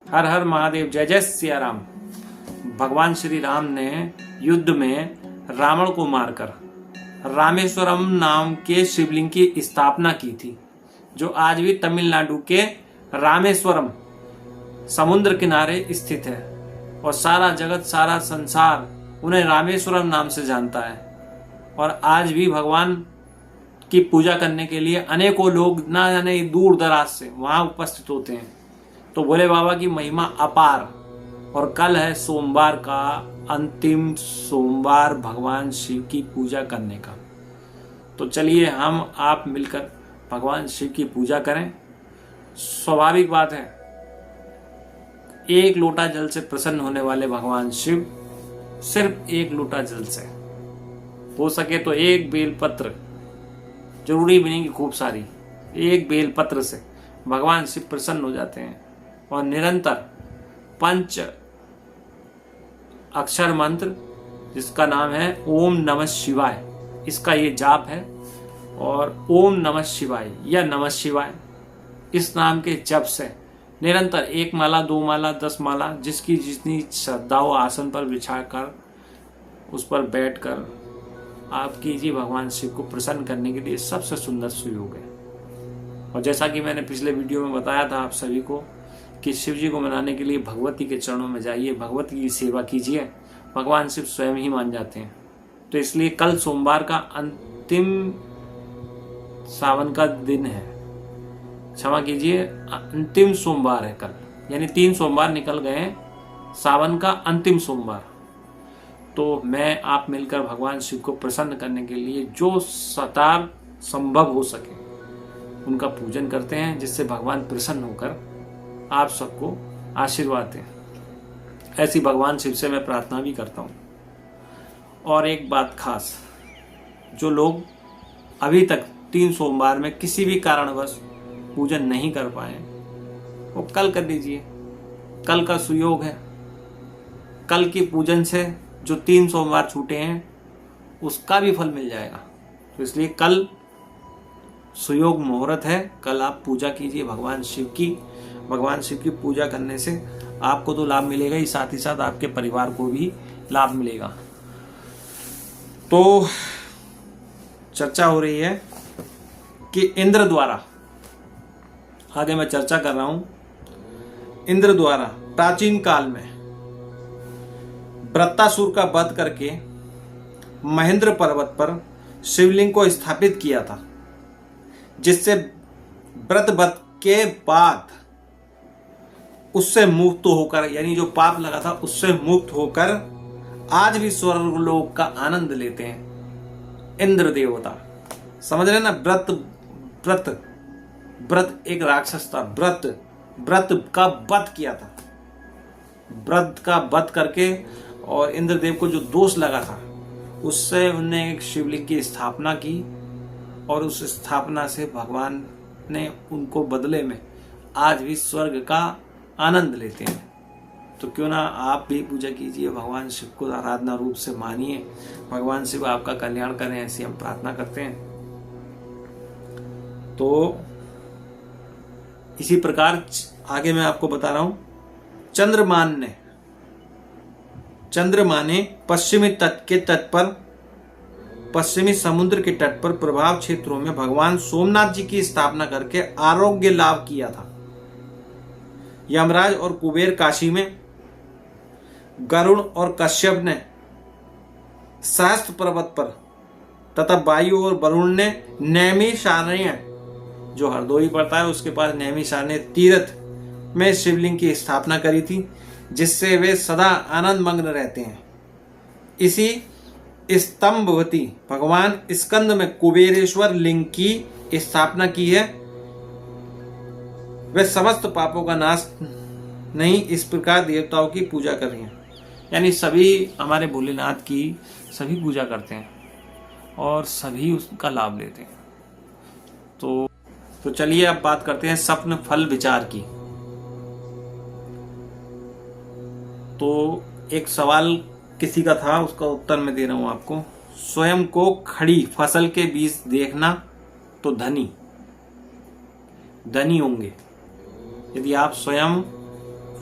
हर हर महादेव, जय जय सिया राम। भगवान श्री राम ने युद्ध में रावण को मारकर रामेश्वरम नाम के शिवलिंग की स्थापना की थी, जो आज भी तमिलनाडु के रामेश्वरम समुद्र किनारे स्थित है। और सारा जगत, सारा संसार उन्हें रामेश्वरम नाम से जानता है। और आज भी भगवान की पूजा करने के लिए अनेकों लोग ना जाने दूर दराज से वहां उपस्थित होते हैं। तो भोले बाबा की महिमा अपार। और कल है सोमवार का अंतिम सोमवार भगवान शिव की पूजा करने का। तो चलिए हम आप मिलकर भगवान शिव की पूजा करें। स्वाभाविक बात है, एक लोटा जल से प्रसन्न होने वाले भगवान शिव सिर्फ एक लोटा जल से, हो सके तो एक बेलपत्र, जरूरी भी नहीं कि खूब सारी, एक बेलपत्र से भगवान शिव प्रसन्न हो जाते हैं। और निरंतर 5 अक्षर मंत्र जिसका नाम है ओम नमः शिवाय, इसका ये जाप है। और ओम नमः शिवाय या नमः शिवाय इस नाम के जप से निरंतर 1 माला, 2 माला, 10 माला, जिसकी जितनी श्रद्धा हो, आसन पर बिछाकर उस पर बैठकर आप कीजिए। भगवान शिव को प्रसन्न करने के लिए सबसे सुंदर सुयोग है। और जैसा कि मैंने पिछले वीडियो में बताया था आप सभी को कि शिव जी को मनाने के लिए भगवती के चरणों में जाइए, भगवती की सेवा कीजिए, भगवान शिव स्वयं ही मान जाते हैं। तो इसलिए कल सोमवार का अंतिम सावन का दिन है, क्षमा कीजिए, अंतिम सोमवार है कल, यानी 3 सोमवार निकल गए हैं, सावन का अंतिम सोमवार। तो मैं आप मिलकर भगवान शिव को प्रसन्न करने के लिए जो सतार संभव हो सके उनका पूजन करते हैं, जिससे भगवान प्रसन्न होकर आप सबको आशीर्वाद दें। ऐसी भगवान शिव से मैं प्रार्थना भी करता हूँ। और एक बात खास, जो लोग अभी तक 3 सोमवार में किसी भी कारणवश पूजन नहीं कर पाए वो कल कर दीजिए। कल का सुयोग है, कल की पूजन से जो 3 सोमवार छूटे हैं उसका भी फल मिल जाएगा। तो इसलिए कल सुयोग मुहूर्त है, कल आप पूजा कीजिए भगवान शिव की। भगवान शिव की पूजा करने से आपको तो लाभ मिलेगा ही, साथ ही साथ आपके परिवार को भी लाभ मिलेगा। तो चर्चा हो रही है कि इंद्र द्वारा, आगे मैं चर्चा कर रहा हूं, इंद्र द्वारा प्राचीन काल में वृत्तासुर का वध करके महेंद्र पर्वत पर शिवलिंग को स्थापित किया था, जिससे व्रत वध के बाद उससे मुक्त होकर, यानी जो पाप लगा था उससे मुक्त होकर आज भी स्वर्गलोक का आनंद लेते हैं इंद्र देवता। समझ रहे ना, व्रत व्रत व्रत एक राक्षस था, व्रत का वध किया था, व्रत का वध करके, और इंद्रदेव को जो दोष लगा था उससे उन्होंने एक शिवलिंग की स्थापना की। और उस स्थापना से भगवान ने उनको बदले में आज भी स्वर्ग का आनंद लेते हैं। तो क्यों ना आप भी पूजा कीजिए, भगवान शिव को आराधना रूप से मानिए, भगवान शिव आपका कल्याण करें, ऐसी हम प्रार्थना करते हैं। तो इसी प्रकार आगे मैं आपको बता रहा हूं, चंद्रमा ने पश्चिमी तट के तट पर, पश्चिमी समुद्र के तट पर प्रभाव क्षेत्रों में भगवान सोमनाथ जी की स्थापना करके आरोग्य लाभ किया था। यमराज और कुबेर काशी में, गरुड़ और कश्यप ने सहस्त्र पर्वत पर, तथा वायु और वरुण ने नैमिषारण्य, जो हरदोई पड़ता है उसके पास नैमिषारण्य तीर्थ में शिवलिंग की स्थापना करी थी, जिससे वे सदा आनंद मग्न रहते हैं। इसी स्तंभवती भगवान स्कंद में कुबेरेश्वर लिंग की स्थापना की है। वे समस्त पापों का नाश नहीं, इस प्रकार देवताओं की पूजा कर रही हैं। यानी सभी हमारे भोलेनाथ की सभी पूजा करते हैं और सभी उसका लाभ लेते हैं। तो चलिए अब बात करते हैं स्वप्न फल विचार की। तो एक सवाल किसी का था, उसका उत्तर मैं दे रहा हूं आपको। स्वयं को खड़ी फसल के बीच देखना तो धनी होंगे। यदि आप स्वयं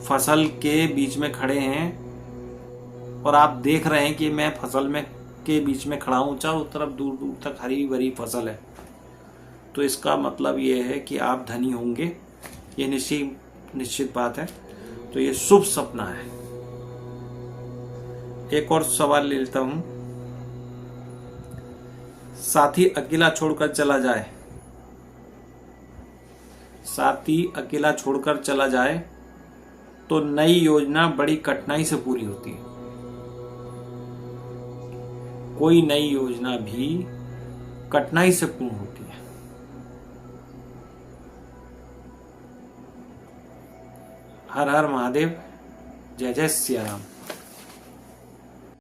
फसल के बीच में खड़े हैं और आप देख रहे हैं कि मैं फसल में के बीच में खड़ा हूं, चारों तरफ दूर दूर तक हरी भरी फसल है, तो इसका मतलब ये है कि आप धनी होंगे, ये निश्चित बात है। तो ये शुभ सपना है। एक और सवाल ले लेता हूं। साथी अकेला छोड़कर चला जाए, साथी अकेला छोड़कर चला जाए तो नई योजना बड़ी कठिनाई से पूरी होती है। कोई नई योजना भी कठिनाई से पूर्ण होती है। हर हर महादेव, जय जय सिया राम।